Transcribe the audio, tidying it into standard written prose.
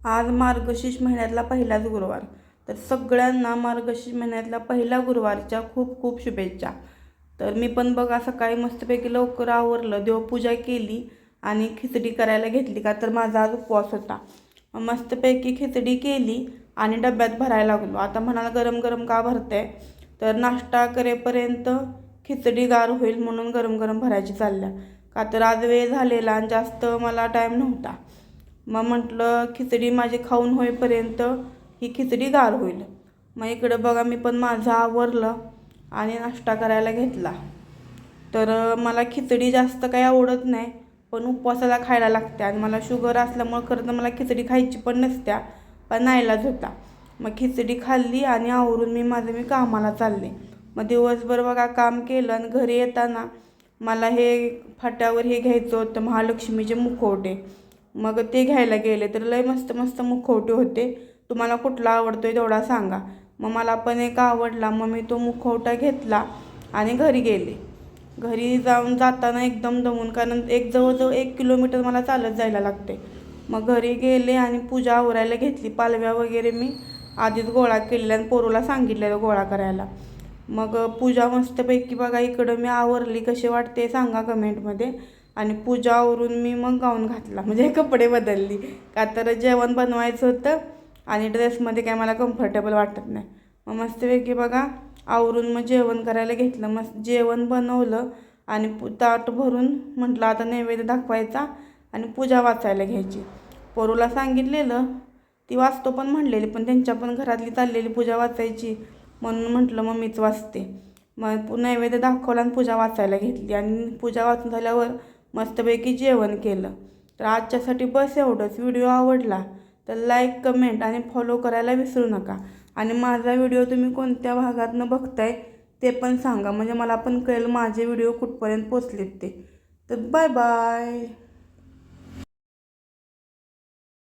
आज मार्गशीर्ष महिन्यातला पहिलाच गुरुवार, तर सगळ्यांना मार्गशीर्ष महिन्यातला पहिला गुरुवारच्या खूप खूप शुभेच्छा. तर मी पण बघा सकाळी मस्तपैकी लवकर आवरलं, देवपूजा केली आणि खिचडी करायला घेतली, का तर माझा आज उपवास होता. मस्तपैकी खिचडी केली आणि डब्यात भरायला लागलो. आता म्हणाला गरम गरम का भरते, तर नाश्ता करेपर्यंत खिचडी गार होईल म्हणून गरम गरम भरायची चालल्या, का तर आज वेळ झालेला आणि जास्त मला टाईम नव्हता. मग म्हटलं खिचडी माझी खाऊन होईपर्यंत ही खिचडी गार होईल. मग इकडं बघा मी पण माझं आवरलं आणि नाश्ता करायला घेतला. तर मला खिचडी जास्त काही आवडत नाही, पण उपवासाला खायला लागते आणि मला शुगर असल्यामुळं खरं तर मला खिचडी खायची पण नसत्या, पण नाईलाज होता. मग खिचडी खाल्ली आणि आवरून मी कामाला चालले. मग दिवसभर बघा काम केलं आणि घरी येताना मला हे फाट्यावर हे घ्यायचं होतं, महालक्ष्मीचे मुखवटे. मग ते घ्यायला गेले तर लय मस्त मस्त मुखवटे होते. तुम्हाला कुठला आवडतोय तेवढा सांगा. मग मला पण एक आवडला, मग मी तो मुखवटा घेतला आणि घरी गेले. घरी जाताना एकदम दमून, कारण जवळजवळ 1 किलोमीटर मला चालत जायला लागते. मग घरी गेले आणि पूजा आवरायला घेतली. पालव्या वगैरे मी आधीच गोळा केलेल्या आणि पोरूला सांगितलेलं गोळा करायला. मग पूजा मस्तपैकी बघा इकडं मी आवरली. कशी वाटते सांगा कमेंटमध्ये. आणि पूजा आवरून मी मग गाऊन घातला, म्हणजे कपडे बदलली, का तर जेवण बनवायचं होतं आणि ड्रेसमध्ये काय मला कम्फर्टेबल वाटत नाही. मग मस्तपैकी बघा आवरून मग जेवण करायला घेतलं. मस्त जेवण बनवलं आणि ताट भरून म्हटलं आता नैवेद्य दाखवायचा आणि पूजा वाचायला घ्यायची. पोरूला सांगितलेलं, ती वाचतो पण म्हणलेली, पण त्यांच्या पण घरातली चाललेली पूजा वाचायची म्हणून म्हटलं मग मीच वाचते. मग नैवेद्य दाखवला आणि पूजा वाचायला घेतली आणि पूजा वाचून झाल्यावर मस्तपैकी जेवण केलं. तर आजच्यासाठी बस एवढंच. व्हिडिओ आवडला तर लाईक, कमेंट आणि फॉलो करायला विसरू नका. आणि माझा व्हिडिओ तुम्ही कोणत्या भागातनं बघताय ते पण सांगा, म्हणजे मला पण कळेल माझे व्हिडिओ कुठपर्यंत पोचलेत ते. तर बाय बाय.